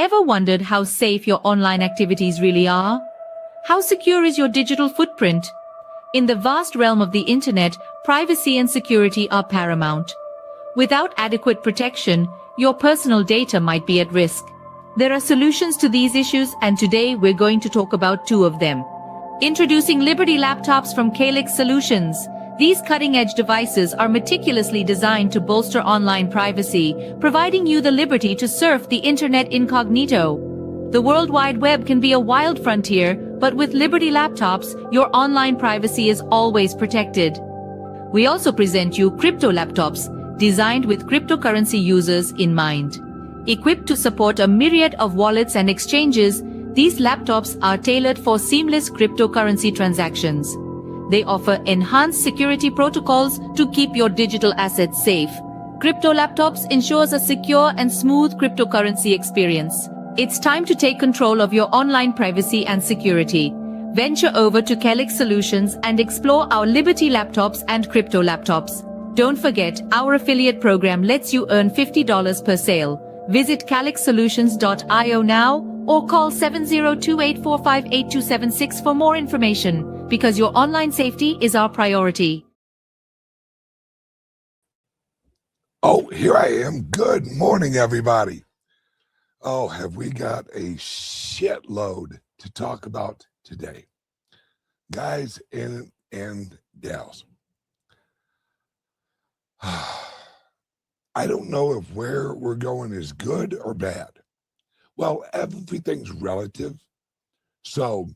Ever wondered how safe your online activities really are? How secure is your digital footprint? In the vast realm of the internet, privacy and security are paramount. Without adequate protection, your personal data might be at risk. There are solutions to these issues, and today we're going to talk about two of them. Introducing LIBERY laptops from CALIX Solutions. These cutting-edge devices are meticulously designed to bolster online privacy, providing you the liberty to surf the internet incognito. The World Wide Web can be a wild frontier, but with LIBERY laptops, your online privacy is always protected. We also present you crypto laptops, designed with cryptocurrency users in mind. Equipped to support a myriad of wallets and exchanges, these laptops are tailored for seamless cryptocurrency transactions. They offer enhanced security protocols to keep your digital assets safe. Crypto laptops ensures a secure and smooth cryptocurrency experience. It's time to take control of your online privacy and security. Venture over to CALIX Solutions and explore our LIBERY laptops and crypto laptops. Don't forget, our affiliate program lets you earn $50 per sale. Visit calixsolutions.io now or call 7028458276 for more information, because your online safety is our priority. Oh, here I am. Good morning, everybody. Oh, have we got a shitload to talk about today, guys and gals. I don't know if where we're going is good or bad. Well, everything's relative. So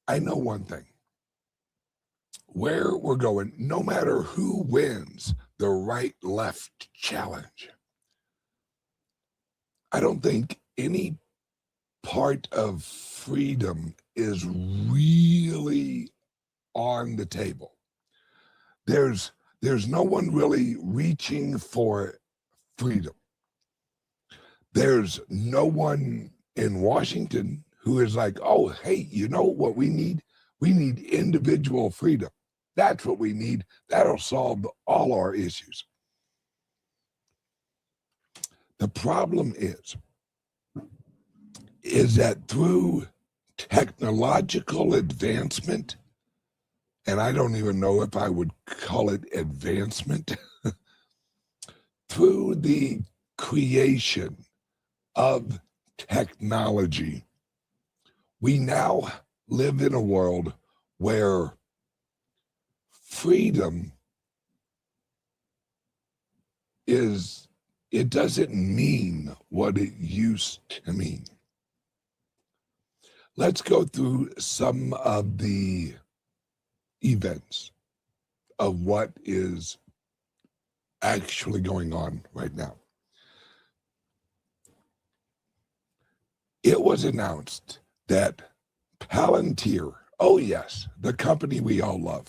I know one thing. Where we're going, no matter who wins the right-left challenge, I don't think any part of freedom is really on the table. There's no one really reaching for freedom. There's no one in Washington who is like, oh, hey, you know what we need? We need individual freedom. That's what we need. That'll solve all our issues. The problem is that through technological advancement, and I don't even know if I would call it advancement, through the creation of technology, we now live in a world where freedom it doesn't mean what it used to mean. Let's go through some of the events of what is actually going on right now. It was announced that Palantir, oh yes, the company we all love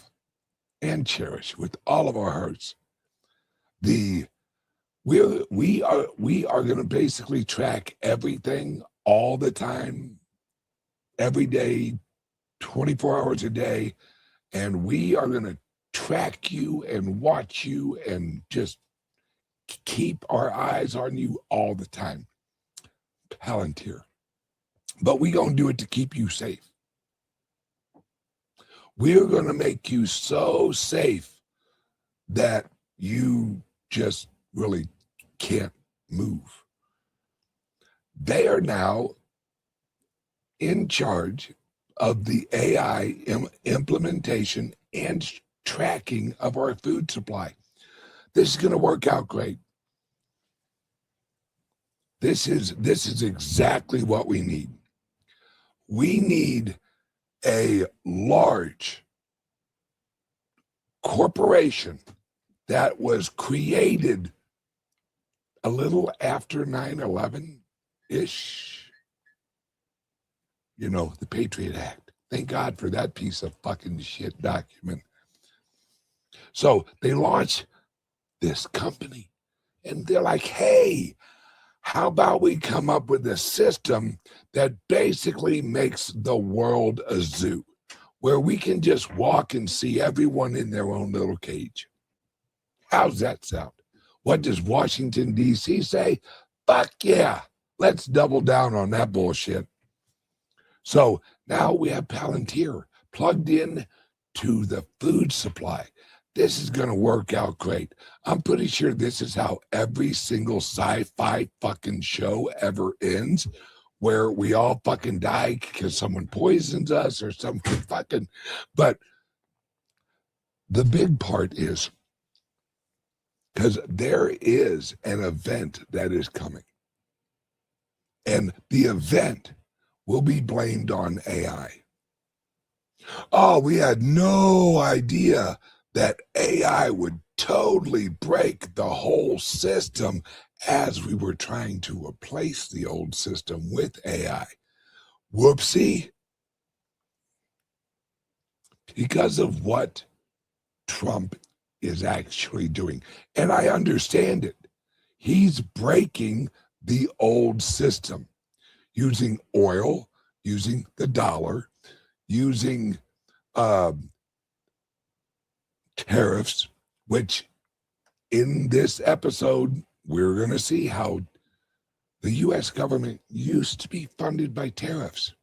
and cherish with all of our hearts, we are going to basically track everything all the time, every day, 24 hours a day, and we are going to track you and watch you and just keep our eyes on you all the time. Palantir. But we're going to do it to keep you safe. We're going to make you so safe that you just really can't move. They are now in charge of the AI implementation and tracking of our food supply. This is going to work out great. This is exactly what we need. We need a large corporation that was created a little after 9/11-ish. You know, the Patriot Act. Thank God for that piece of fucking shit document. So they launched this company and they're like, hey, how about we come up with a system that basically makes the world a zoo, where we can just walk and see everyone in their own little cage? How's that sound? What does Washington, D.C. say? Fuck yeah, Let's double down on that bullshit. So now we have Palantir plugged in to the food supply. This is going to work out great. I'm pretty sure this is how every single sci-fi fucking show ever ends, where we all fucking die because someone poisons us or something fucking. But the big part is because there is an event that is coming. And the event will be blamed on AI. Oh, we had no idea that AI would totally break the whole system as we were trying to replace the old system with AI. Whoopsie. Because of what Trump is actually doing. And I understand it. He's breaking the old system using oil, using the dollar, using tariffs, which in this episode, we're going to see how the U.S. government used to be funded by tariffs.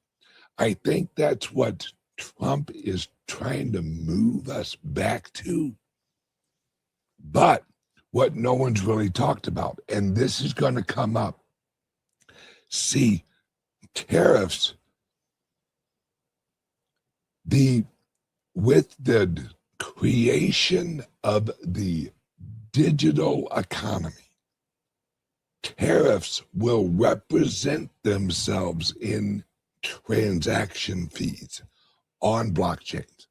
I think that's what Trump is trying to move us back to. But what no one's really talked about, and this is going to come up, see, tariffs, with the creation of the digital economy, tariffs will represent themselves in transaction fees on blockchains.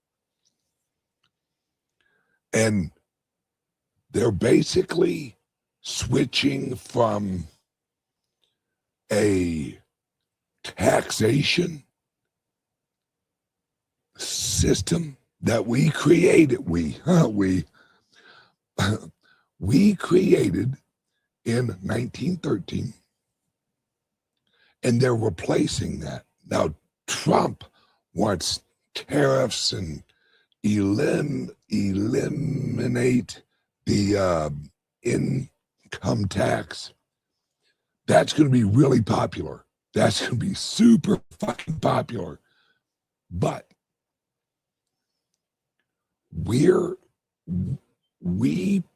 And they're basically switching from a taxation system that we created. We created in 1913, and they're replacing that. Now, Trump wants tariffs and eliminate the income tax. That's going to be really popular. That's going to be super fucking popular. But we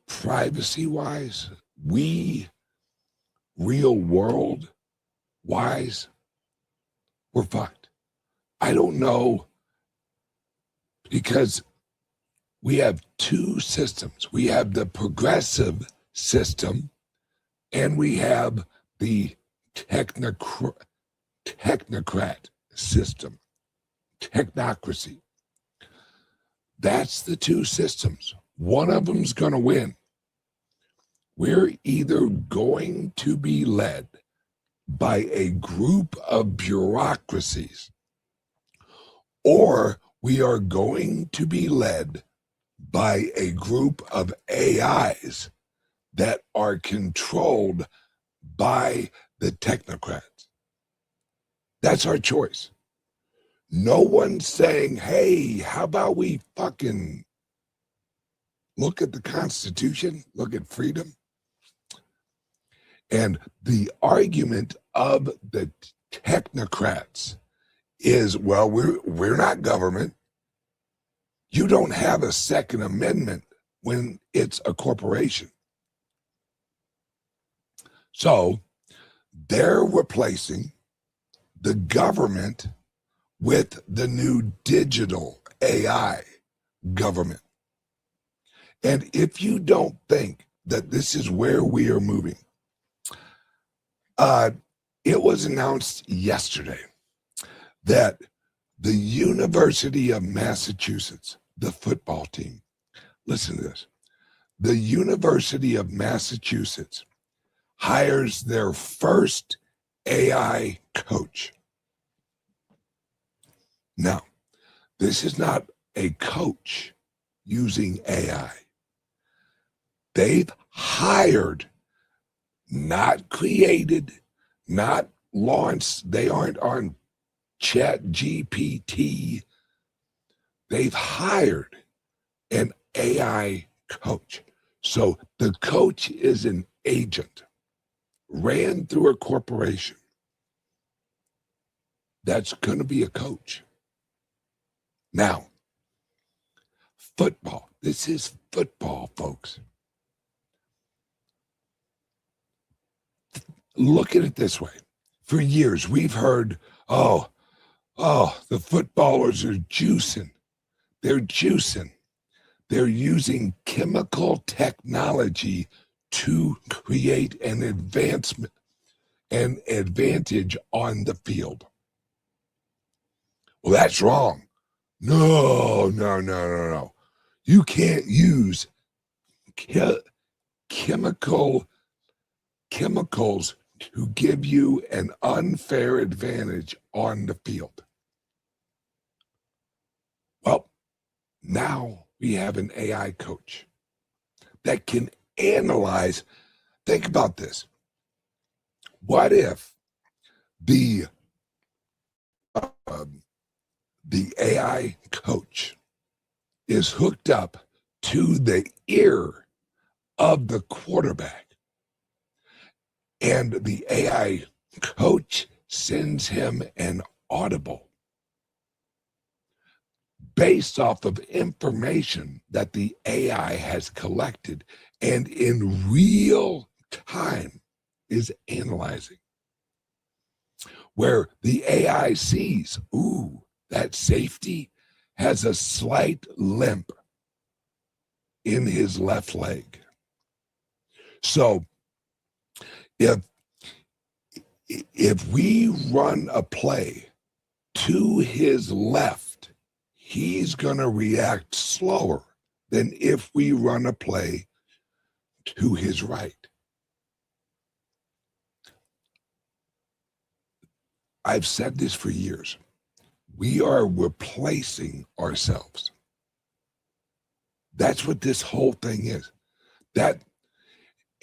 privacy-wise, we real world wise, we're fucked. I don't know, because we have two systems. We have the progressive system and we have the technocrat system, technocracy. That's the two systems. One of them's going to win. We're either going to be led by a group of bureaucracies, or we are going to be led by a group of AIs that are controlled by the technocrats. That's our choice. No one's saying, hey, how about we fucking look at the Constitution, look at freedom? And the argument of the technocrats is, well, we're not government. You don't have a Second Amendment when it's a corporation. So they're replacing the government with the new digital AI government. And if you don't think that this is where we are moving, it was announced yesterday that the University of Massachusetts, the football team, listen to this, the University of Massachusetts hires their first AI coach. Now, this is not a coach using AI. They've hired, not created, not launched. They aren't on ChatGPT. They've hired an AI coach. So the coach is an agent, ran through a corporation. that's going to be a coach. Now, football. This is football, folks. Look at it this way. For years, we've heard, oh, the footballers are juicing. They're juicing. They're using chemical technology to create an advancement, an advantage on the field. Well, that's wrong. No. You can't use chemicals to give you an unfair advantage on the field. Well, now we have an AI coach that can analyze. Think about this. What if the AI coach is hooked up to the ear of the quarterback, and the AI coach sends him an audible based off of information that the AI has collected and in real time is analyzing, where the AI sees, ooh, that safety has a slight limp in his left leg. So if we run a play to his left, he's going to react slower than if we run a play to his right. I've said this for years. We are replacing ourselves. That's what this whole thing is.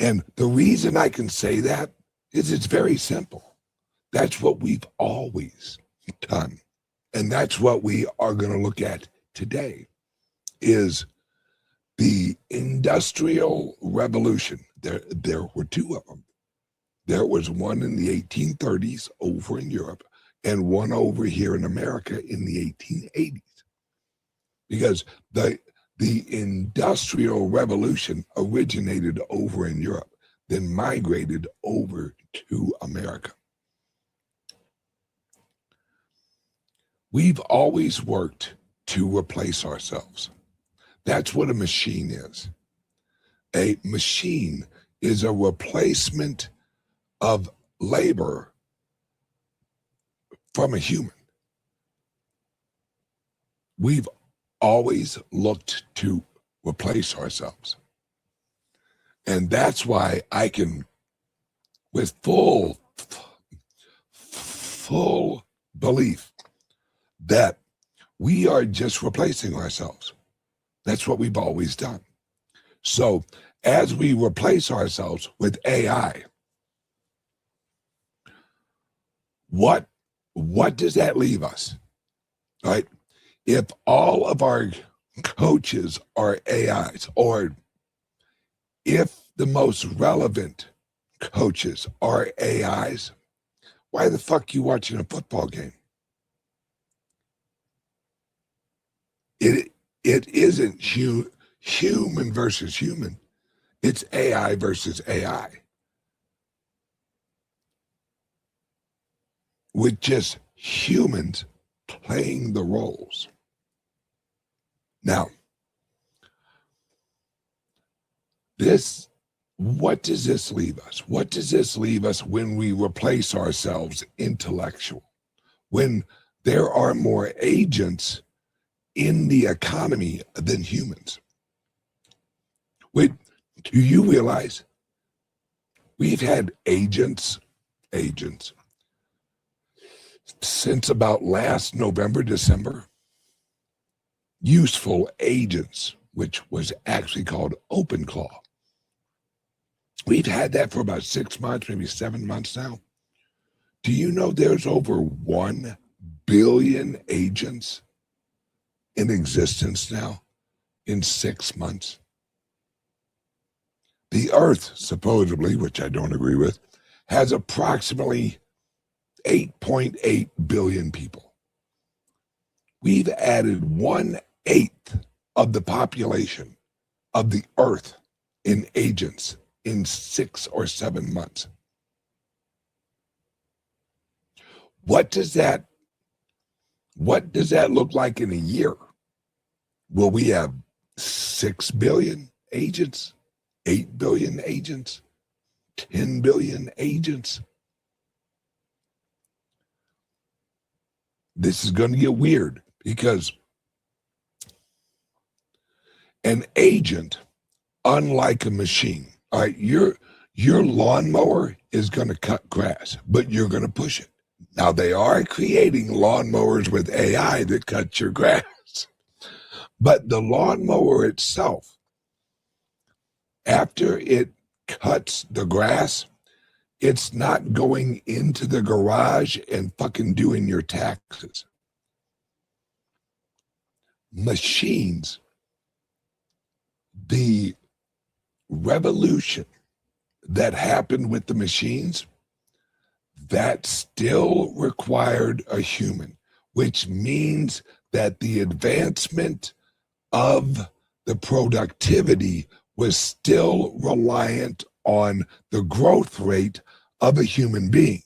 And the reason I can say that is it's very simple. That's what we've always done. And that's what we are going to look at today, is the Industrial Revolution. There were two of them. There was one in the 1830s over in Europe and one over here in America in the 1880s. Because the Industrial Revolution originated over in Europe, then migrated over to America. We've always worked to replace ourselves. That's what a machine is. A machine is a replacement of labor from a human. We've always looked to replace ourselves. And that's why I can, with full belief, that we are just replacing ourselves. That's what we've always done. So as we replace ourselves with AI, what does that leave us? Right? If all of our coaches are AIs, or if the most relevant coaches are AIs, why the fuck are you watching a football game? It isn't human versus human. It's AI versus AI. With just humans playing the roles. Now, what does this leave us? What does this leave us when we replace ourselves intellectual? When there are more agents in the economy than humans? Wait, do you realize we've had agents since about last November, December? Useful agents, which was actually called OpenClaw. We've had that for about 6 months, maybe 7 months now. Do you know there's over 1 billion agents in existence now in 6 months? The Earth, supposedly, which I don't agree with, has approximately 8.8 billion people. We've added 1/8 of the population of the earth in agents in 6 or 7 months. What does that look like in a year? Will we have 6 billion agents, 8 billion agents, 10 billion agents? This is going to get weird because an agent, unlike a machine, all right, your lawnmower is going to cut grass, but you're going to push it. Now, they are creating lawnmowers with AI that cut your grass, but the lawnmower itself, after it cuts the grass, it's not going into the garage and fucking doing your taxes. Machines, the revolution that happened with the machines, that still required a human, which means that the advancement of the productivity was still reliant on the growth rate of a human being.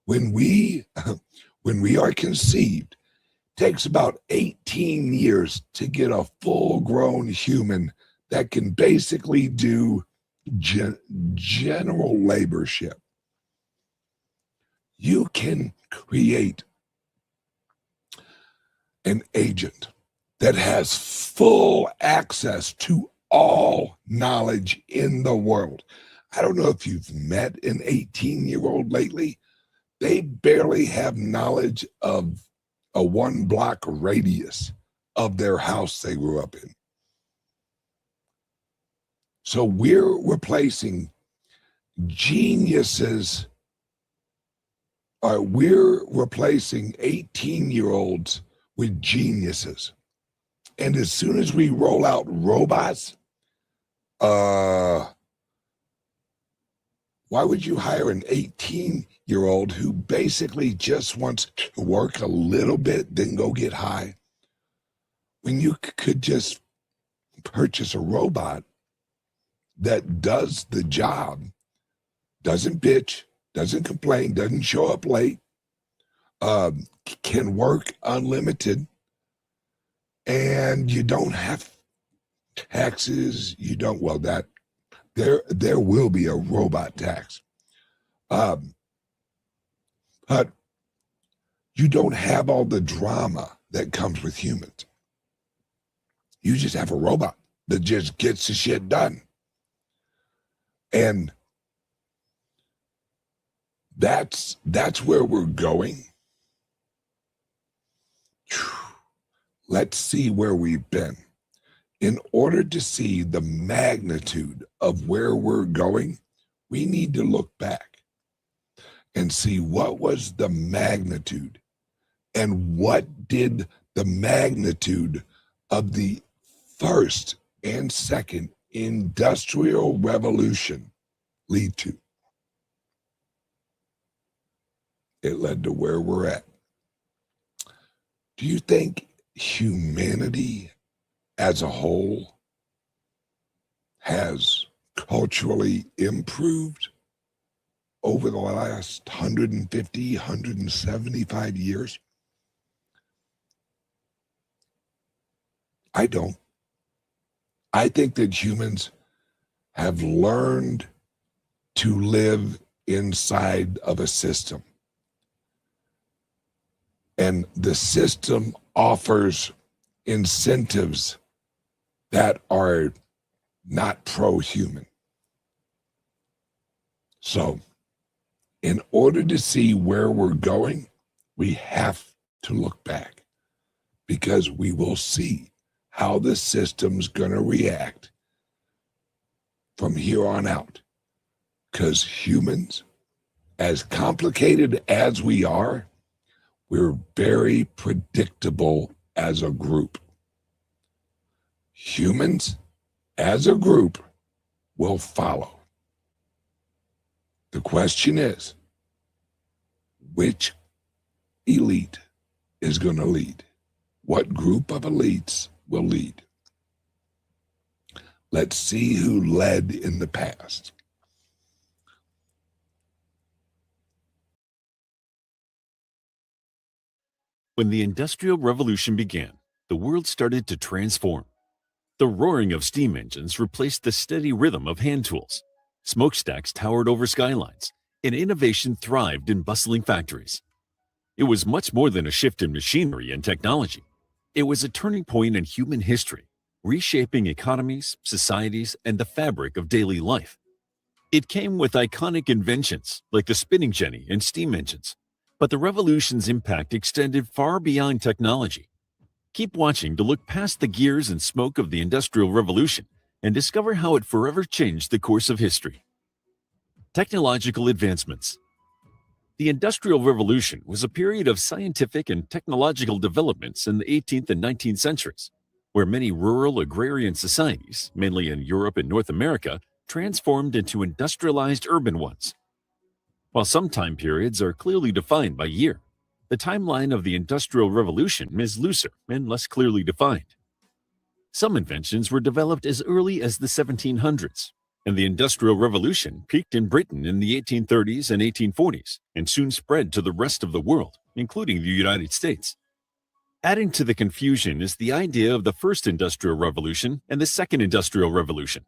When we are conceived, it takes about 18 years to get a full-grown human that can basically do general laborship. You can create an agent that has full access to all knowledge in the world. I don't know if you've met an 18-year-old lately. They barely have knowledge of a 1-block radius of their house they grew up in. So we're replacing geniuses, we're replacing 18-year-olds with geniuses. And as soon as we roll out robots, why would you hire an 18-year-old who basically just wants to work a little bit, then go get high, when you could just purchase a robot that does the job, doesn't bitch, doesn't complain, doesn't show up late, can work unlimited, and you don't have taxes. You don't, well, that there will be a robot tax, but you don't have all the drama that comes with humans. You just have a robot that just gets the shit done. And that's where we're going. Let's see where we've been. In order to see the magnitude of where we're going, we need to look back and see what was the magnitude and what did the magnitude of the first and second industrial revolution lead to. It led to where we're at. Do you think humanity as a whole has culturally improved over the last 150, 175 years? I don't. I think that humans have learned to live inside of a system. And the system offers incentives that are not pro-human. So, in order to see where we're going, we have to look back, because we will see how the system's going to react from here on out. Because humans, as complicated as we are, we're very predictable as a group. Humans, as a group, will follow. The question is, Which elite is going to lead? What group of elites will lead? Let's see who led in the past. When the Industrial Revolution began, the world started to transform. The roaring of steam engines replaced the steady rhythm of hand tools. Smokestacks towered over skylines, and innovation thrived in bustling factories. It was much more than a shift in machinery and technology. It was a turning point in human history, reshaping economies, societies, and the fabric of daily life. It came with iconic inventions like the spinning jenny and steam engines, but the revolution's impact extended far beyond technology. Keep watching to look past the gears and smoke of the Industrial Revolution and discover how it forever changed the course of history. Technological advancements. The Industrial Revolution was a period of scientific and technological developments in the 18th and 19th centuries, where many rural agrarian societies, mainly in Europe and North America, transformed into industrialized urban ones. While some time periods are clearly defined by year, the timeline of the Industrial Revolution is looser and less clearly defined. Some inventions were developed as early as the 1700s, and the Industrial Revolution peaked in Britain in the 1830s and 1840s and soon spread to the rest of the world, including the United States. Adding to the confusion is the idea of the First Industrial Revolution and the Second Industrial Revolution.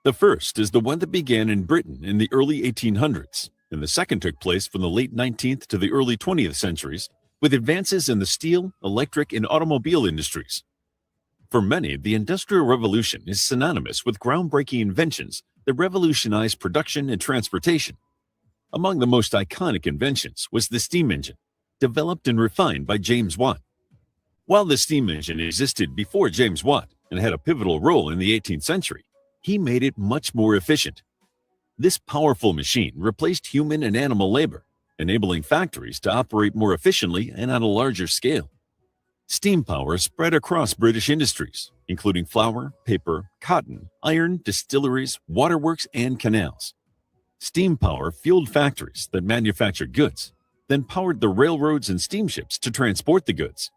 The first is the one that began in Britain in the early 1800s, and the second took place from the late 19th to the early 20th centuries, with advances in the steel, electric, and automobile industries. For many, the Industrial Revolution is synonymous with groundbreaking inventions that revolutionized production and transportation. Among the most iconic inventions was the steam engine, developed and refined by James Watt. While the steam engine existed before James Watt and had a pivotal role in the 18th century, he made it much more efficient. This powerful machine replaced human and animal labor, enabling factories to operate more efficiently and on a larger scale. Steam power spread across British industries, including flour, paper, cotton, iron, distilleries, waterworks, and canals. Steam power fueled factories that manufactured goods, then powered the railroads and steamships to transport the goods.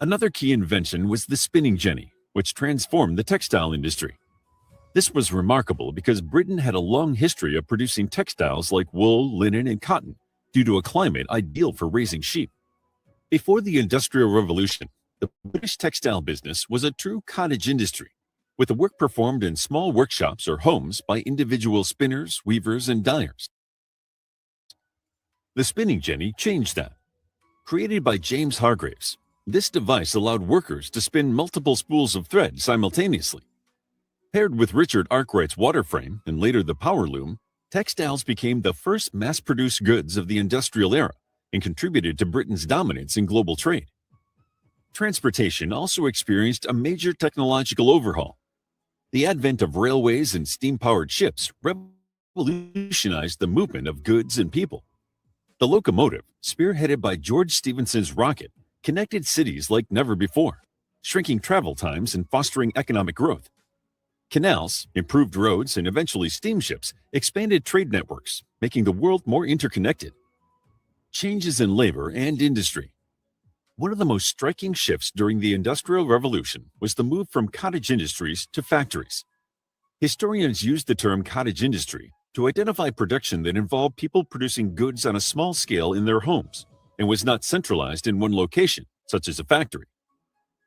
Another key invention was the spinning jenny, which transformed the textile industry. This was remarkable because Britain had a long history of producing textiles like wool, linen, and cotton due to a climate ideal for raising sheep. Before the Industrial Revolution, the British textile business was a true cottage industry, with the work performed in small workshops or homes by individual spinners, weavers, and dyers. The spinning jenny changed that. Created by James Hargreaves, this device allowed workers to spin multiple spools of thread simultaneously. Paired with Richard Arkwright's water frame and later the power loom, textiles became the first mass-produced goods of the industrial era and contributed to Britain's dominance in global trade. Transportation also experienced a major technological overhaul. The advent of railways and steam-powered ships revolutionized the movement of goods and people. The locomotive, spearheaded by George Stephenson's rocket, connected cities like never before, shrinking travel times and fostering economic growth. Canals, improved roads, and eventually steamships expanded trade networks, making the world more interconnected. Changes in labor and industry. One of the most striking shifts during the Industrial Revolution was the move from cottage industries to factories. Historians use the term cottage industry to identify production that involved people producing goods on a small scale in their homes and was not centralized in one location, such as a factory.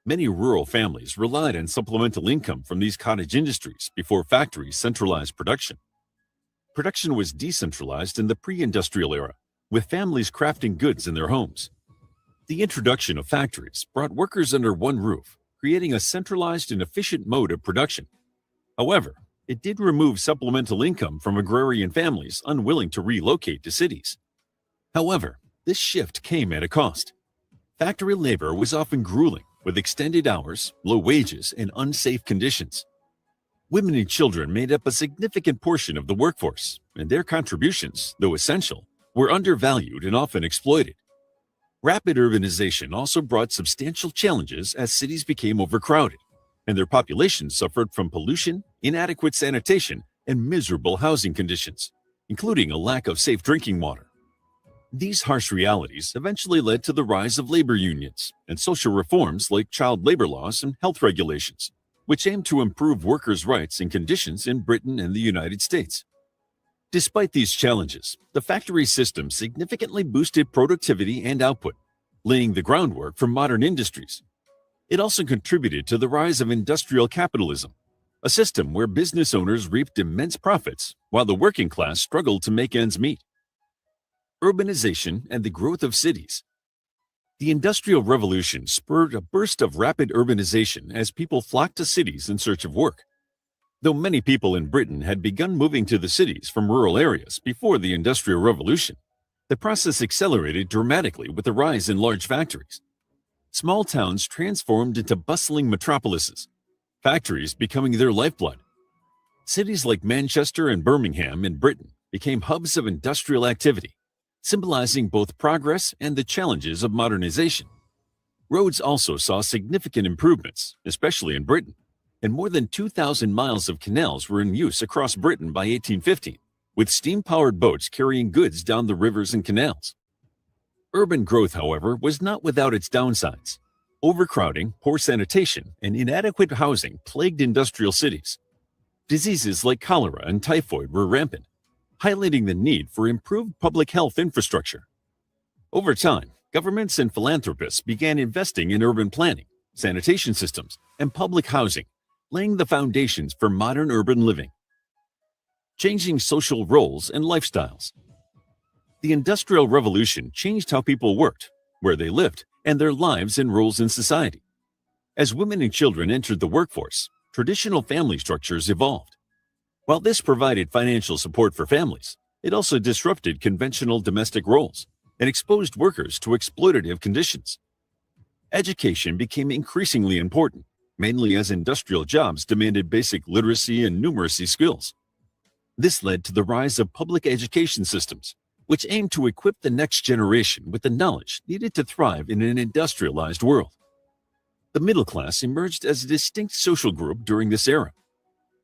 Many rural families relied on supplemental income from these cottage industries before factories centralized production. Production was decentralized in the pre-industrial era, with families crafting goods in their homes. The introduction of factories brought workers under one roof, creating a centralized and efficient mode of production. However, it did remove supplemental income from agrarian families unwilling to relocate to cities. However, this shift came at a cost. Factory labor was often grueling, with extended hours, low wages, and unsafe conditions. Women and children made up a significant portion of the workforce, and their contributions, though essential, were undervalued and often exploited. Rapid urbanization also brought substantial challenges as cities became overcrowded, and their populations suffered from pollution, inadequate sanitation, and miserable housing conditions, including a lack of safe drinking water. These harsh realities eventually led to the rise of labor unions and social reforms like child labor laws and health regulations, which aimed to improve workers' rights and conditions in Britain and the United States. Despite these challenges, the factory system significantly boosted productivity and output, laying the groundwork for modern industries. It also contributed to the rise of industrial capitalism, a system where business owners reaped immense profits while the working class struggled to make ends meet. Urbanization and the growth of cities. The Industrial Revolution spurred a burst of rapid urbanization as people flocked to cities in search of work. Though many people in Britain had begun moving to the cities from rural areas before the Industrial Revolution, the process accelerated dramatically with the rise in large factories. Small towns transformed into bustling metropolises, factories becoming their lifeblood. Cities like Manchester and Birmingham in Britain became hubs of industrial activity, symbolizing both progress and the challenges of modernization. Roads also saw significant improvements, especially in Britain, and more than 2,000 miles of canals were in use across Britain by 1815, with steam-powered boats carrying goods down the rivers and canals. Urban growth, however, was not without its downsides. Overcrowding, poor sanitation, and inadequate housing plagued industrial cities. Diseases like cholera and typhoid were rampant, highlighting the need for improved public health infrastructure. Over time, governments and philanthropists began investing in urban planning, sanitation systems, and public housing, laying the foundations for modern urban living. Changing social roles and lifestyles. The Industrial Revolution changed how people worked, where they lived, and their lives and roles in society. As women and children entered the workforce, traditional family structures evolved. While this provided financial support for families, it also disrupted conventional domestic roles and exposed workers to exploitative conditions. Education became increasingly important, mainly as industrial jobs demanded basic literacy and numeracy skills. This led to the rise of public education systems, which aimed to equip the next generation with the knowledge needed to thrive in an industrialized world. The middle class emerged as a distinct social group during this era.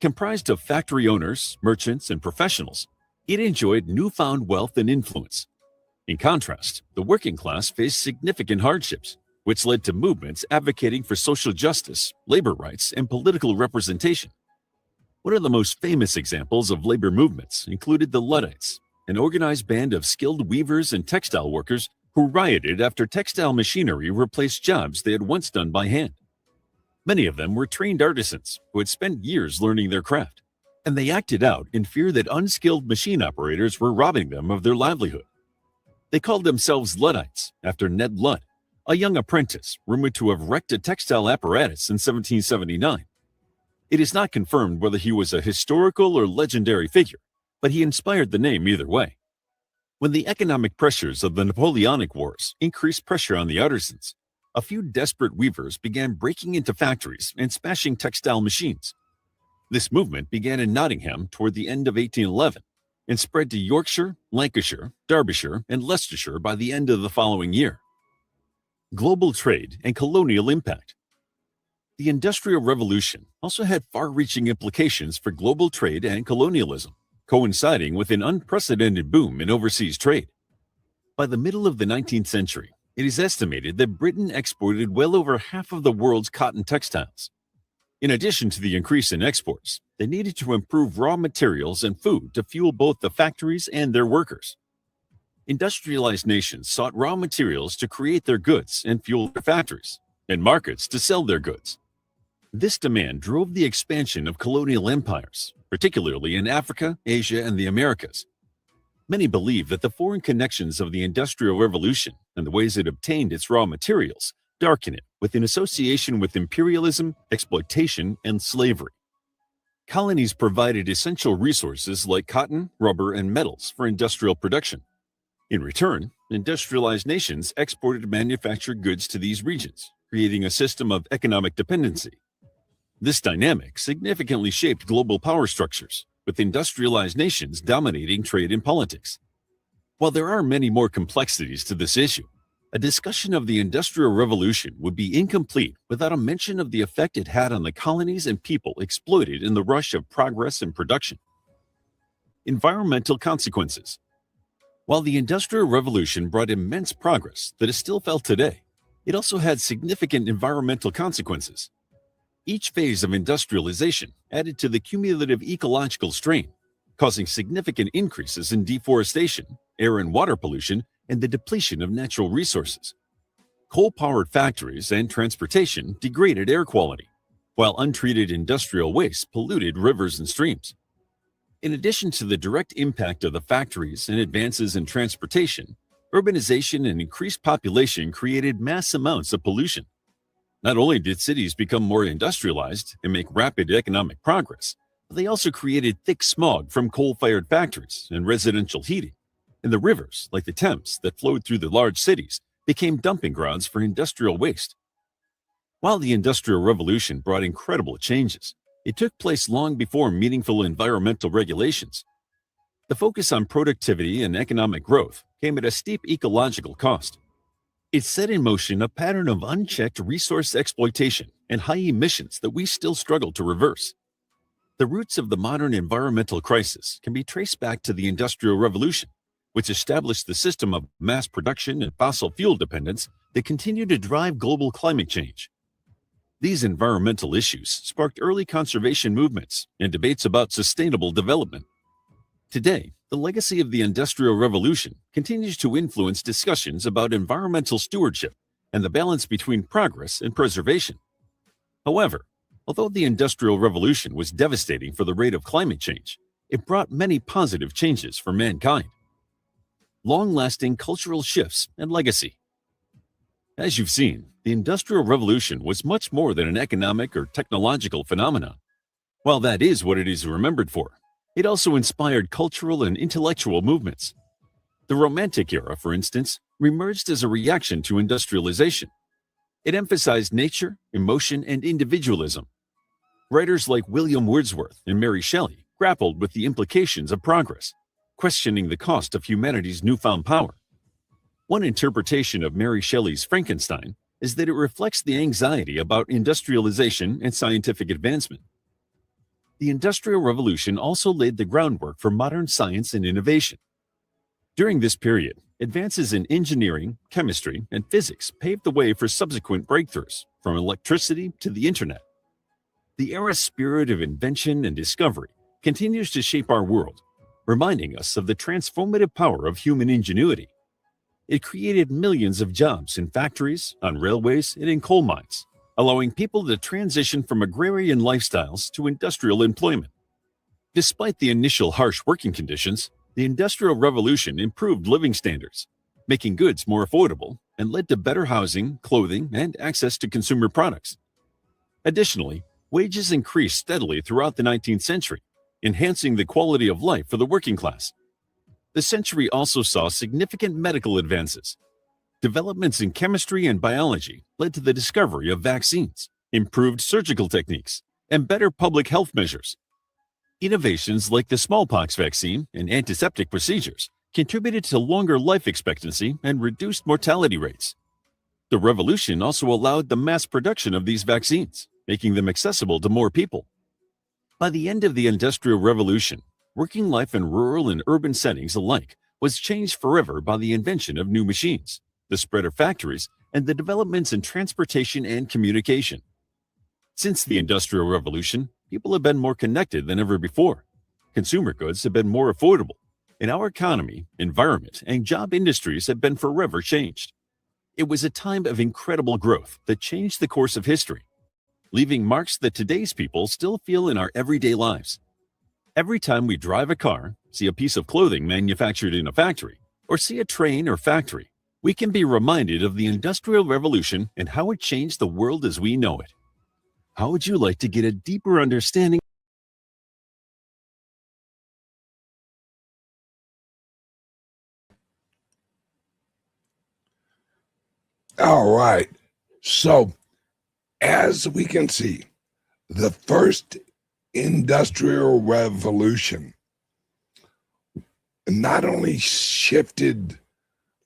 Comprised of factory owners, merchants, and professionals, it enjoyed newfound wealth and influence. In contrast, the working class faced significant hardships, which led to movements advocating for social justice, labor rights, and political representation. One of the most famous examples of labor movements included the Luddites, an organized band of skilled weavers and textile workers who rioted after textile machinery replaced jobs they had once done by hand. Many of them were trained artisans who had spent years learning their craft, and they acted out in fear that unskilled machine operators were robbing them of their livelihood. They called themselves Luddites after Ned Ludd, a young apprentice rumored to have wrecked a textile apparatus in 1779. It is not confirmed whether he was a historical or legendary figure, but he inspired the name either way. When the economic pressures of the Napoleonic Wars increased pressure on the artisans, a few desperate weavers began breaking into factories and smashing textile machines. This movement began in Nottingham toward the end of 1811 and spread to Yorkshire, Lancashire, Derbyshire, and Leicestershire by the end of the following year. Global trade and colonial impact. The Industrial Revolution also had far-reaching implications for global trade and colonialism, coinciding with an unprecedented boom in overseas trade. By the middle of the 19th century, it is estimated that Britain exported well over half of the world's cotton textiles. In addition to the increase in exports, they needed to improve raw materials and food to fuel both the factories and their workers. Industrialized nations sought raw materials to create their goods and fuel their factories, and markets to sell their goods. This demand drove the expansion of colonial empires, particularly in Africa, Asia, and the Americas. Many believe that the foreign connections of the Industrial Revolution and the ways it obtained its raw materials darken it with an association with imperialism, exploitation, and slavery. Colonies provided essential resources like cotton, rubber, and metals for industrial production. In return, industrialized nations exported manufactured goods to these regions, creating a system of economic dependency. This dynamic significantly shaped global power structures, with industrialized nations dominating trade and politics. While there are many more complexities to this issue, a discussion of the Industrial Revolution would be incomplete without a mention of the effect it had on the colonies and people exploited in the rush of progress and production. Environmental consequences. While the Industrial Revolution brought immense progress that is still felt today, it also had significant environmental consequences. Each phase of industrialization added to the cumulative ecological strain, causing significant increases in deforestation, air and water pollution, and the depletion of natural resources. Coal-powered factories and transportation degraded air quality, while untreated industrial waste polluted rivers and streams. In addition to the direct impact of the factories and advances in transportation, urbanization and increased population created mass amounts of pollution. Not only did cities become more industrialized and make rapid economic progress, but they also created thick smog from coal-fired factories and residential heating. And the rivers, like the Thames, that flowed through the large cities, became dumping grounds for industrial waste. While the Industrial Revolution brought incredible changes, it took place long before meaningful environmental regulations. The focus on productivity and economic growth came at a steep ecological cost. It set in motion a pattern of unchecked resource exploitation and high emissions that we still struggle to reverse. The roots of the modern environmental crisis can be traced back to the Industrial Revolution, which established the system of mass production and fossil fuel dependence that continue to drive global climate change. These environmental issues sparked early conservation movements and debates about sustainable development. Today, the legacy of the Industrial Revolution continues to influence discussions about environmental stewardship and the balance between progress and preservation. However, although the Industrial Revolution was devastating for the rate of climate change, it brought many positive changes for mankind. Long-lasting cultural shifts and legacy. As you've seen, the Industrial Revolution was much more than an economic or technological phenomenon. While that is what it is remembered for, it also inspired cultural and intellectual movements. The Romantic era, for instance, emerged as a reaction to industrialization. It emphasized nature, emotion, and individualism. Writers like William Wordsworth and Mary Shelley grappled with the implications of progress, questioning the cost of humanity's newfound power. One interpretation of Mary Shelley's Frankenstein is that it reflects the anxiety about industrialization and scientific advancement. The Industrial Revolution also laid the groundwork for modern science and innovation. During this period, advances in engineering, chemistry, and physics paved the way for subsequent breakthroughs, from electricity to the internet. The era's spirit of invention and discovery continues to shape our world, reminding us of the transformative power of human ingenuity. It created millions of jobs in factories, on railways, and in coal mines, allowing people to transition from agrarian lifestyles to industrial employment. Despite the initial harsh working conditions, the Industrial Revolution improved living standards, making goods more affordable, and led to better housing, clothing, and access to consumer products. Additionally, wages increased steadily throughout the 19th century, enhancing the quality of life for the working class. The century also saw significant medical advances. Developments in chemistry and biology led to the discovery of vaccines, improved surgical techniques, and better public health measures. Innovations like the smallpox vaccine and antiseptic procedures contributed to longer life expectancy and reduced mortality rates. The revolution also allowed the mass production of these vaccines, making them accessible to more people. By the end of the Industrial Revolution, working life in rural and urban settings alike was changed forever by the invention of new machines, the spread of factories, and the developments in transportation and communication. Since the Industrial Revolution, people have been more connected than ever before. Consumer goods have been more affordable, and our economy, environment, and job industries have been forever changed. It was a time of incredible growth that changed the course of history, leaving marks that today's people still feel in our everyday lives. Every time we drive a car, see a piece of clothing manufactured in a factory, or see a train or factory, we can be reminded of the Industrial Revolution and how it changed the world as we know it. How would you like to get a deeper understanding? All right. So, as we can see, the first Industrial Revolution not only shifted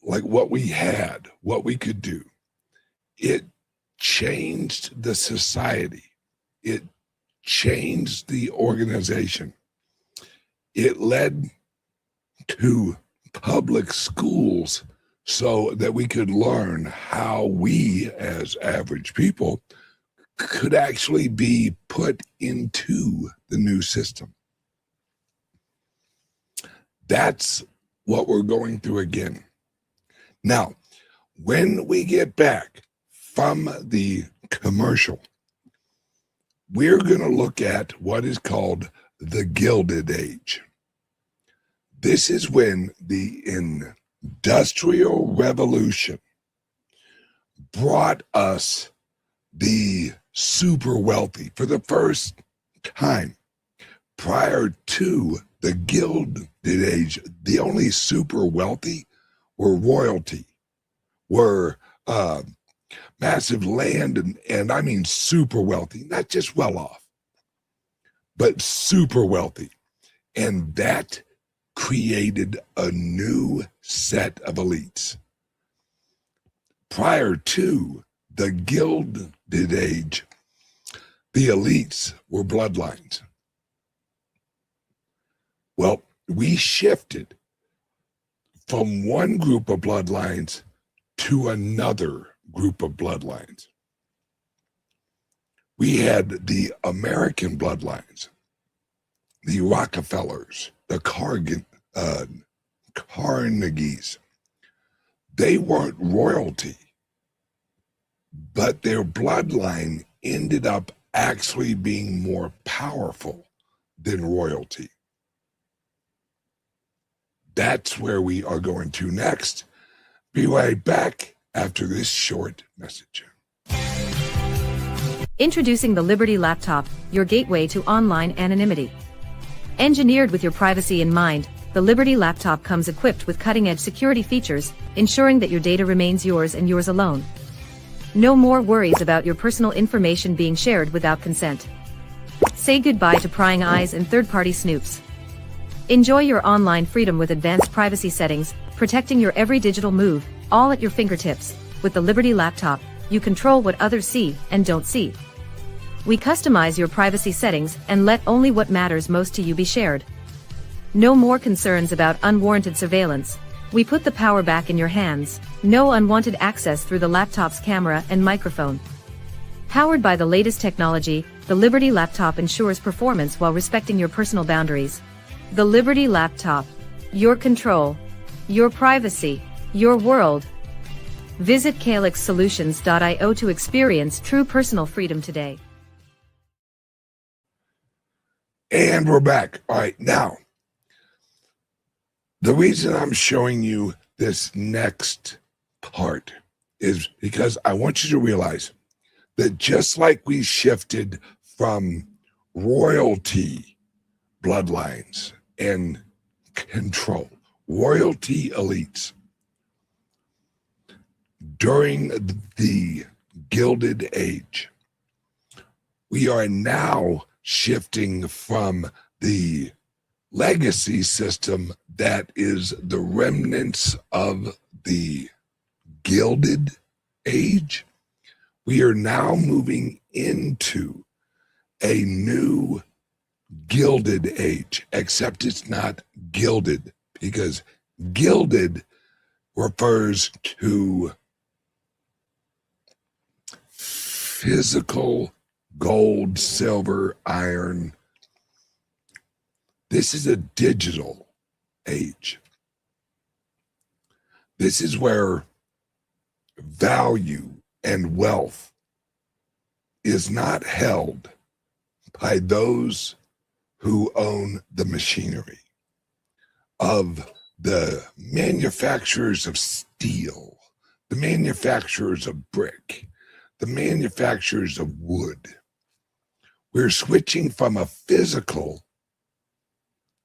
like what we had, what we could do, it changed the society. It changed the organization. It led to public schools so that we could learn how we, as average people, could actually be put into the new system. That's what we're going through again. Now, when we get back from the commercial, we're going to look at what is called the Gilded Age. This is when the Industrial Revolution brought us the super wealthy for the first time. Prior to the Gilded Age, the only super wealthy were royalty, were massive land, and I mean super wealthy, not just well off, but super wealthy. And that created a new set of elites. Prior to the Gilded Age, the elites were bloodlines. Well, we shifted from one group of bloodlines to another group of bloodlines. We had the American bloodlines, the Rockefellers, the Carnegies. They weren't royalty, but their bloodline ended up actually being more powerful than royalty. That's where we are going to next. Be right back after this short message. Introducing the Liberty Laptop, your gateway to online anonymity. Engineered with your privacy in mind, the Liberty Laptop comes equipped with cutting-edge security features, ensuring that your data remains yours and yours alone. No more worries about your personal information being shared without consent. Say goodbye to prying eyes and third-party snoops. Enjoy your online freedom with advanced privacy settings, protecting your every digital move, all at your fingertips. With the Liberty Laptop, you control what others see and don't see. We customize your privacy settings and let only what matters most to you be shared. No more concerns about unwarranted surveillance. We put the power back in your hands. No unwanted access through the laptop's camera and microphone. Powered by the latest technology, the Liberty Laptop ensures performance while respecting your personal boundaries. The Liberty Laptop. Your control. Your privacy. Your world. Visit calixsolutions.io to experience true personal freedom today. And we're back. All right, now, the reason I'm showing you this next part is because I want you to realize that just like we shifted from royalty bloodlines and control, royalty elites, during the Gilded Age, we are now shifting from the legacy system that is the remnants of the Gilded Age. We are now moving into a new Gilded Age, except it's not gilded, because gilded refers to physical gold, silver, iron. This is a digital age. This is where value and wealth is not held by those who own the machinery of the manufacturers of steel, the manufacturers of brick, the manufacturers of wood. We're switching from a physical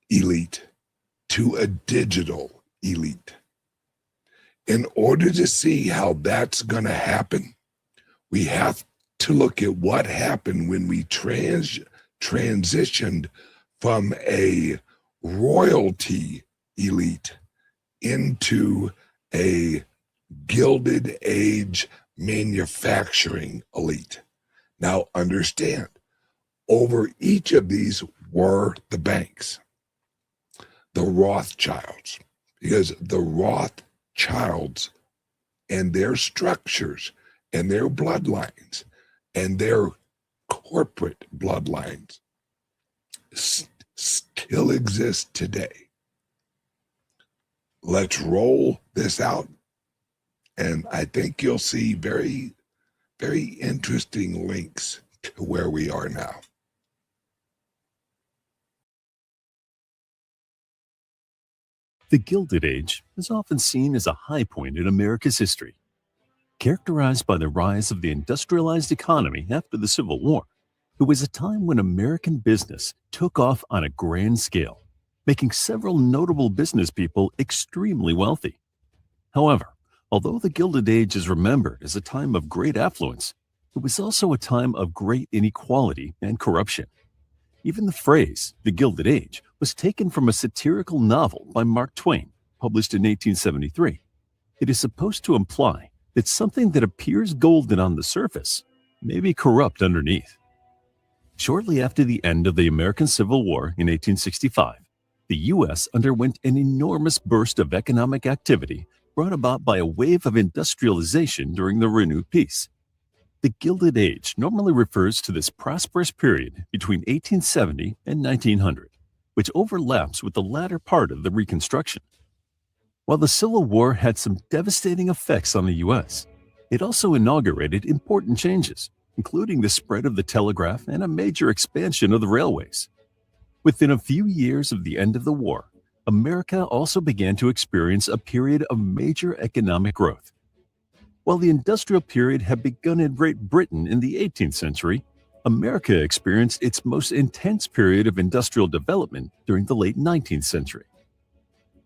elite to a digital elite. In order to see how that's going to happen, we have to look at what happened when we transitioned from a royalty elite into a Gilded Age manufacturing elite. Now understand, over each of these were the banks, the Rothschilds. because the Rothschilds and their structures and their bloodlines and their corporate bloodlines still exist today. Let's roll this out, and I think you'll see very, very interesting links to where we are now. The Gilded Age is often seen as a high point in America's history. Characterized by the rise of the industrialized economy after the Civil War, it was a time when American business took off on a grand scale, making several notable business people extremely wealthy. However, although the Gilded Age is remembered as a time of great affluence, it was also a time of great inequality and corruption. Even the phrase, the Gilded Age, was taken from a satirical novel by Mark Twain, published in 1873. It is supposed to imply that something that appears golden on the surface may be corrupt underneath. Shortly after the end of the American Civil War in 1865, the U.S. underwent an enormous burst of economic activity brought about by a wave of industrialization during the renewed peace. The Gilded Age normally refers to this prosperous period between 1870 and 1900, which overlaps with the latter part of the Reconstruction. While the Civil War had some devastating effects on the U.S., it also inaugurated important changes, including the spread of the telegraph and a major expansion of the railways. Within a few years of the end of the war, America also began to experience a period of major economic growth. While the industrial period had begun in Great Britain in the 18th century, America experienced its most intense period of industrial development during the late 19th century.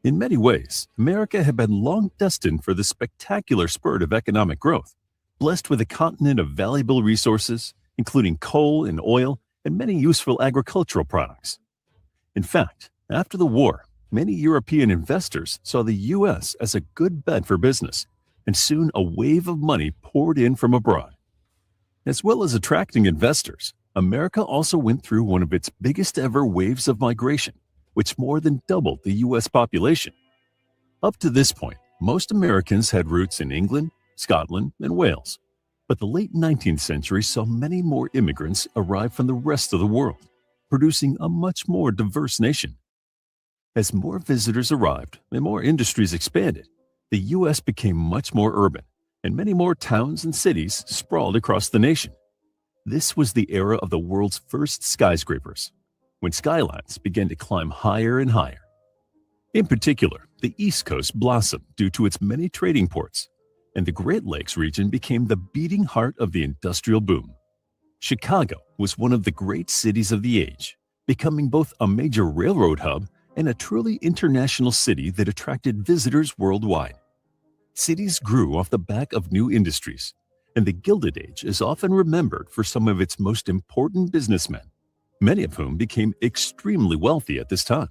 In many ways, America had been long destined for the spectacular spurt of economic growth, blessed with a continent of valuable resources, including coal and oil and many useful agricultural products. In fact, after the war, many European investors saw the U.S. as a good bet for business, and soon a wave of money poured in from abroad. As well as attracting investors, America also went through one of its biggest ever waves of migration, which more than doubled the U.S. population. Up to this point, most Americans had roots in England, Scotland, and Wales, but the late 19th century saw many more immigrants arrive from the rest of the world, producing a much more diverse nation. As more visitors arrived and more industries expanded, the U.S. became much more urban, and many more towns and cities sprawled across the nation. This was the era of the world's first skyscrapers, when skylines began to climb higher and higher. In particular, the East Coast blossomed due to its many trading ports, and the Great Lakes region became the beating heart of the industrial boom. Chicago was one of the great cities of the age, becoming both a major railroad hub and a truly international city that attracted visitors worldwide. Cities grew off the back of new industries, and the Gilded Age is often remembered for some of its most important businessmen, many of whom became extremely wealthy at this time.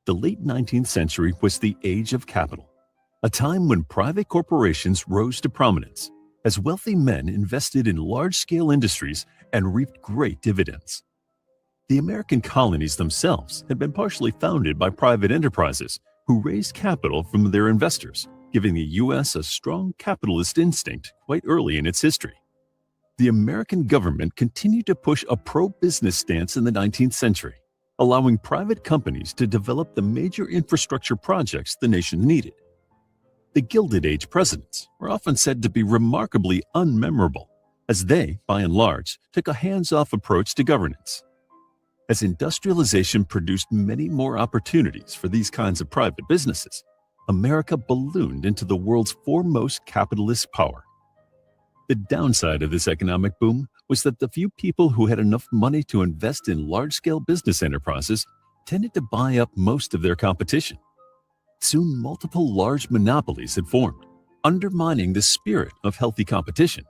The late 19th century was the age of capital, a time when private corporations rose to prominence, as wealthy men invested in large-scale industries and reaped great dividends. The American colonies themselves had been partially founded by private enterprises who raised capital from their investors, giving the U.S. a strong capitalist instinct quite early in its history. The American government continued to push a pro-business stance in the 19th century, allowing private companies to develop the major infrastructure projects the nation needed. The Gilded Age presidents were often said to be remarkably unmemorable, as they, by and large, took a hands-off approach to governance. As industrialization produced many more opportunities for these kinds of private businesses, America ballooned into the world's foremost capitalist power. The downside of this economic boom was that the few people who had enough money to invest in large-scale business enterprises tended to buy up most of their competition. Soon, multiple large monopolies had formed, undermining the spirit of healthy competition.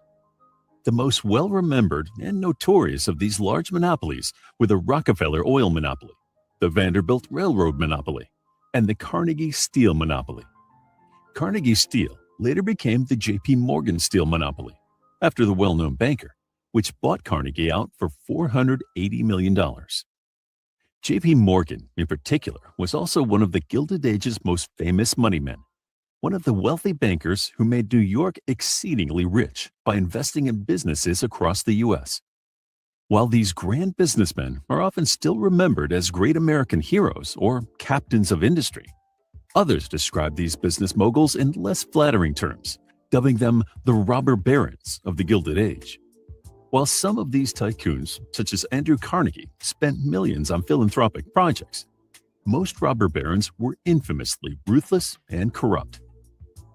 The most well-remembered and notorious of these large monopolies were the Rockefeller oil monopoly, the Vanderbilt railroad monopoly, and the Carnegie steel monopoly. Carnegie Steel later became the J.P. Morgan steel monopoly, after the well-known banker, which bought Carnegie out for $480 million. J.P. Morgan, in particular, was also one of the Gilded Age's most famous money men, one of the wealthy bankers who made New York exceedingly rich by investing in businesses across the U.S. While these grand businessmen are often still remembered as great American heroes or captains of industry, others describe these business moguls in less flattering terms, dubbing them the robber barons of the Gilded Age. While some of these tycoons, such as Andrew Carnegie, spent millions on philanthropic projects, most robber barons were infamously ruthless and corrupt.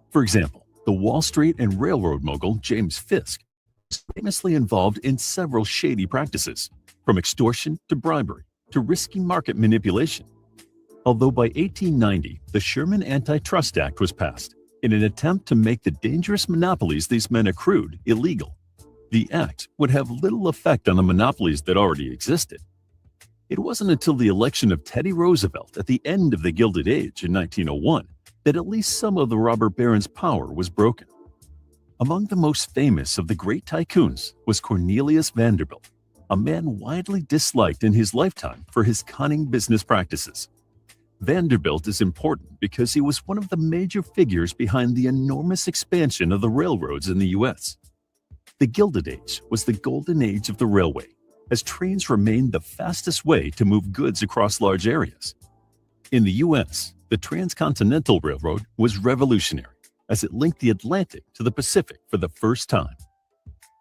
For example, the Wall Street and railroad mogul James Fisk was famously involved in several shady practices, from extortion to bribery to risky market manipulation. Although by 1890, the Sherman Antitrust Act was passed in an attempt to make the dangerous monopolies these men accrued illegal. The act would have little effect on the monopolies that already existed. It wasn't until the election of Teddy Roosevelt at the end of the Gilded Age in 1901 that at least some of the robber barons' power was broken. Among the most famous of the great tycoons was Cornelius Vanderbilt, a man widely disliked in his lifetime for his cunning business practices. Vanderbilt is important because he was one of the major figures behind the enormous expansion of the railroads in the U.S. The Gilded Age was the golden age of the railway, as trains remained the fastest way to move goods across large areas. In the U.S., the Transcontinental Railroad was revolutionary, as it linked the Atlantic to the Pacific for the first time.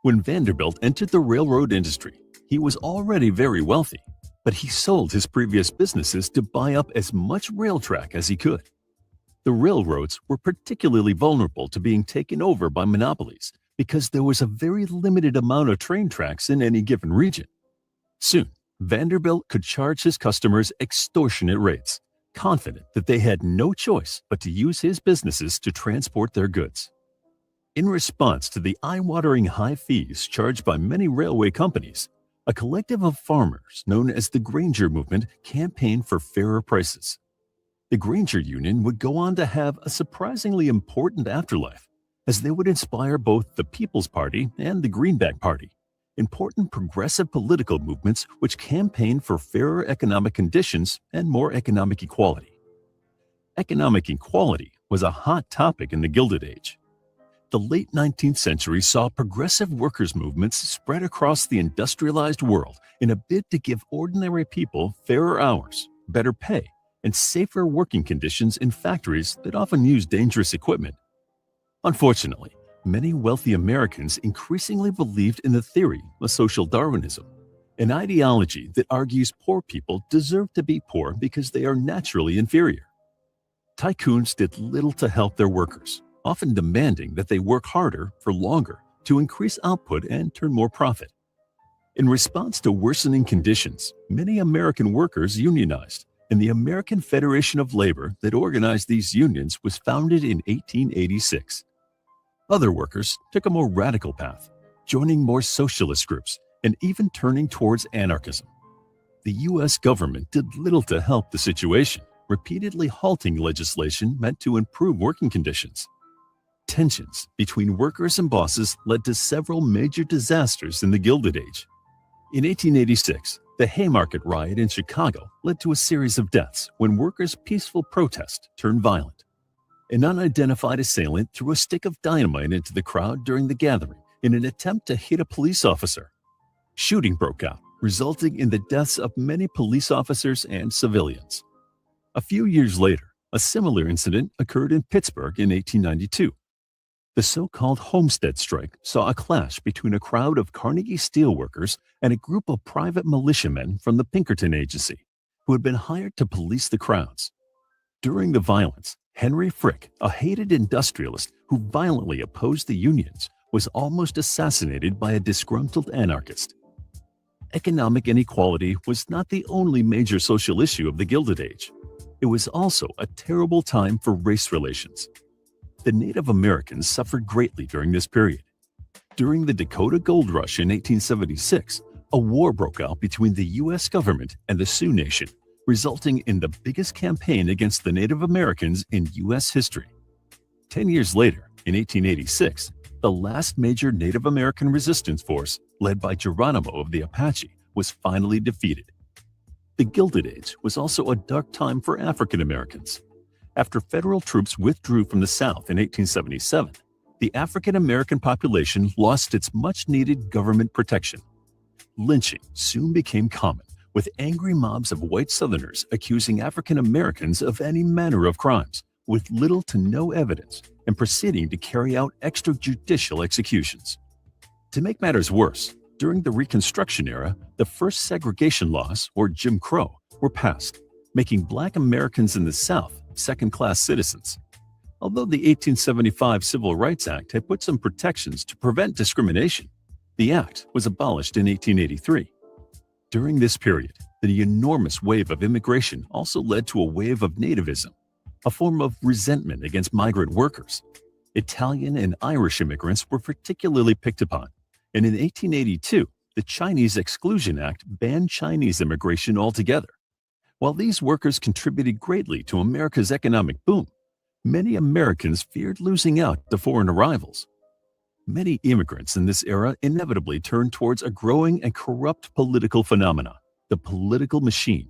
When Vanderbilt entered the railroad industry, he was already very wealthy, but he sold his previous businesses to buy up as much rail track as he could. The railroads were particularly vulnerable to being taken over by monopolies because there was a very limited amount of train tracks in any given region. Soon, Vanderbilt could charge his customers extortionate rates, confident that they had no choice but to use his businesses to transport their goods. In response to the eye-watering high fees charged by many railway companies, a collective of farmers known as the Granger Movement campaigned for fairer prices. The Granger Union would go on to have a surprisingly important afterlife, as they would inspire both the People's Party and the Greenback Party, important progressive political movements which campaigned for fairer economic conditions and more economic equality. Economic equality was a hot topic in the Gilded Age. The late 19th century saw progressive workers' movements spread across the industrialized world in a bid to give ordinary people fairer hours, better pay, and safer working conditions in factories that often used dangerous equipment. Unfortunately, many wealthy Americans increasingly believed in the theory of social Darwinism, an ideology that argues poor people deserve to be poor because they are naturally inferior. Tycoons did little to help their workers, often demanding that they work harder for longer to increase output and turn more profit. In response to worsening conditions, many American workers unionized, and the American Federation of Labor that organized these unions was founded in 1886. Other workers took a more radical path, joining more socialist groups and even turning towards anarchism. The U.S. government did little to help the situation, repeatedly halting legislation meant to improve working conditions. Tensions between workers and bosses led to several major disasters in the Gilded Age. In 1886, the Haymarket riot in Chicago led to a series of deaths when workers' peaceful protest turned violent. An unidentified assailant threw a stick of dynamite into the crowd during the gathering in an attempt to hit a police officer. Shooting broke out, resulting in the deaths of many police officers and civilians. A few years later, a similar incident occurred in Pittsburgh in 1892. The so-called Homestead Strike saw a clash between a crowd of Carnegie steelworkers and a group of private militiamen from the Pinkerton Agency, who had been hired to police the crowds. During the violence, Henry Frick, a hated industrialist who violently opposed the unions, was almost assassinated by a disgruntled anarchist. Economic inequality was not the only major social issue of the Gilded Age. It was also a terrible time for race relations. The Native Americans suffered greatly during this period. During the Dakota Gold Rush in 1876, a war broke out between the U.S. government and the Sioux Nation, resulting in the biggest campaign against the Native Americans in U.S. history. 10 years later, in 1886, the last major Native American resistance force, led by Geronimo of the Apache, was finally defeated. The Gilded Age was also a dark time for African Americans. After federal troops withdrew from the South in 1877, the African American population lost its much-needed government protection. Lynching soon became common, with angry mobs of white Southerners accusing African Americans of any manner of crimes, with little to no evidence, and proceeding to carry out extrajudicial executions. To make matters worse, during the Reconstruction era, the first segregation laws, or Jim Crow, were passed, making Black Americans in the South second-class citizens. Although the 1875 Civil Rights Act had put some protections to prevent discrimination, the act was abolished in 1883. During this period, the enormous wave of immigration also led to a wave of nativism, a form of resentment against migrant workers. Italian and Irish immigrants were particularly picked upon, and in 1882, the Chinese Exclusion Act banned Chinese immigration altogether. While these workers contributed greatly to America's economic boom, many Americans feared losing out to foreign arrivals. Many immigrants in this era inevitably turned towards a growing and corrupt political phenomena, the political machine.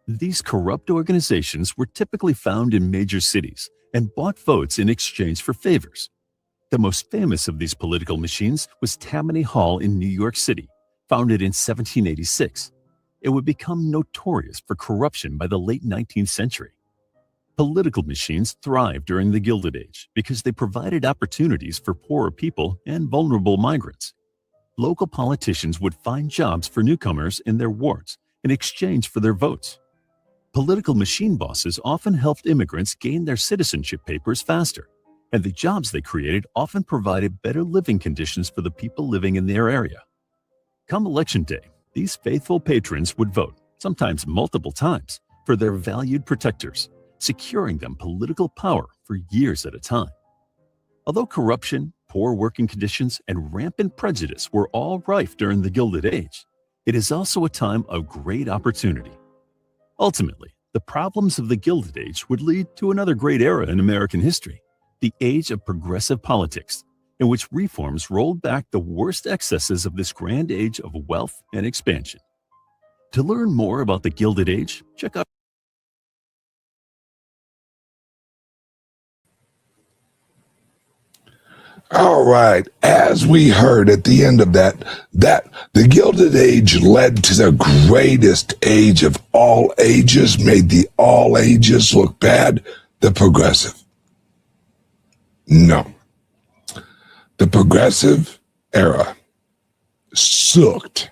These corrupt organizations were typically found in major cities and bought votes in exchange for favors. The most famous of these political machines was Tammany Hall in New York City, founded in 1786. It would become notorious for corruption by the late 19th century. Political machines thrived during the Gilded Age because they provided opportunities for poorer people and vulnerable migrants. Local politicians would find jobs for newcomers in their wards in exchange for their votes. Political machine bosses often helped immigrants gain their citizenship papers faster, and the jobs they created often provided better living conditions for the people living in their area. Come election day, these faithful patrons would vote, sometimes multiple times, for their valued protectors, securing them political power for years at a time. Although corruption, poor working conditions, and rampant prejudice were all rife during the Gilded Age, it is also a time of great opportunity. Ultimately, the problems of the Gilded Age would lead to another great era in American history, the age of progressive politics, in which reforms rolled back the worst excesses of this grand age of wealth and expansion. To learn more about the Gilded Age, check out All right. As we heard at the end of that the Gilded Age led to the greatest age of all ages, made the all ages look bad, the progressive. No. The progressive era sucked.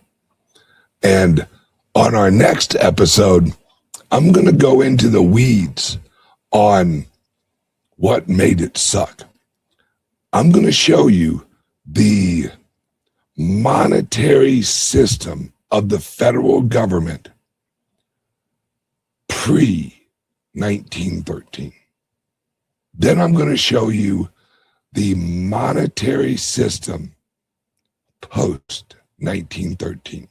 And on our next episode, I'm going to go into the weeds on what made it suck. I'm going to show you the monetary system of the federal government pre-1913. Then I'm going to show you the monetary system post-1913.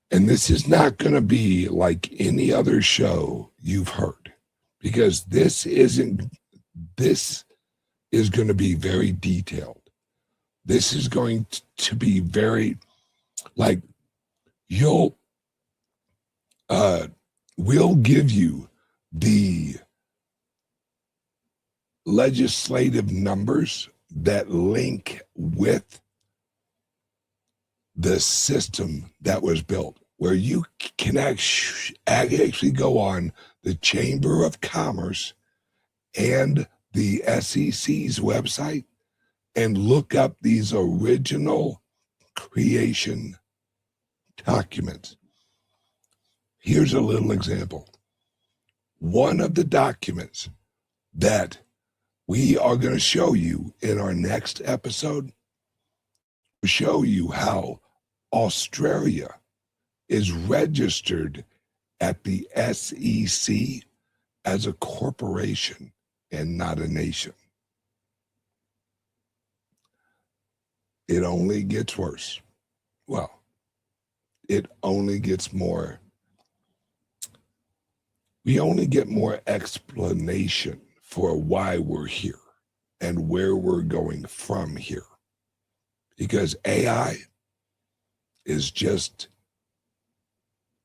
And this is not going to be like any other show you've heard, because this is going to be very detailed. This is going to be very, like, we'll give you the legislative numbers that link with the system that was built, where you can actually go on the Chamber of Commerce and the SEC's website and look up these original creation documents. Here's a little example. One of the documents that we are going to show you in our next episode will show you how Australia is registered at the SEC as a corporation and not a nation. It only gets worse. Well, it only gets more. We only get more explanation for why we're here and where we're going from here. Because AI is just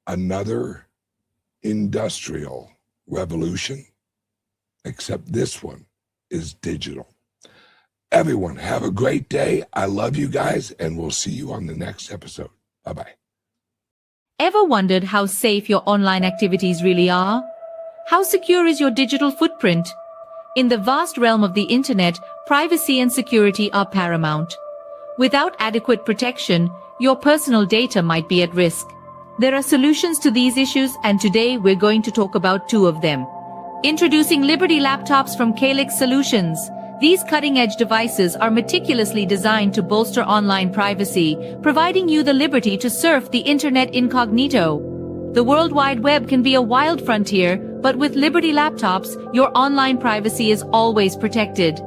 another industrial revolution, except this one is digital. Everyone, have a great day. I love you guys, and we'll see you on the next episode. Bye-bye. Ever wondered how safe your online activities really are? How secure is your digital footprint? In the vast realm of the internet, privacy and security are paramount. Without adequate protection, your personal data might be at risk. There are solutions to these issues, and today we're going to talk about two of them. Introducing LIBERY laptops from CALIX Solutions. These cutting-edge devices are meticulously designed to bolster online privacy, providing you the liberty to surf the internet incognito. The World Wide Web can be a wild frontier, but with LIBERY laptops, your online privacy is always protected.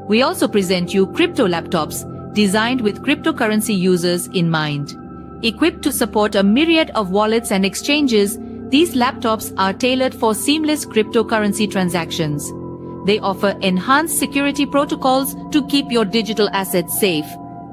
We also present you crypto laptops, designed with cryptocurrency users in mind. Equipped to support a myriad of wallets and exchanges, these laptops are tailored for seamless cryptocurrency transactions. They offer enhanced security protocols to keep your digital assets safe.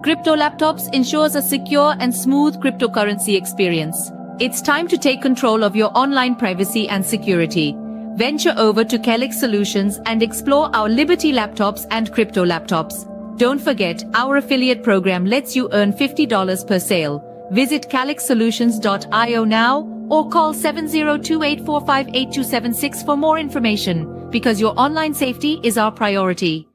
Crypto laptops ensures a secure and smooth cryptocurrency experience. It's time to take control of your online privacy and security. Venture over to CALIX Solutions and explore our LIBERY laptops and crypto laptops. Don't forget, our affiliate program lets you earn $50 per sale. Visit calixsolutions.io now or call 7028458276 for more information, because your online safety is our priority.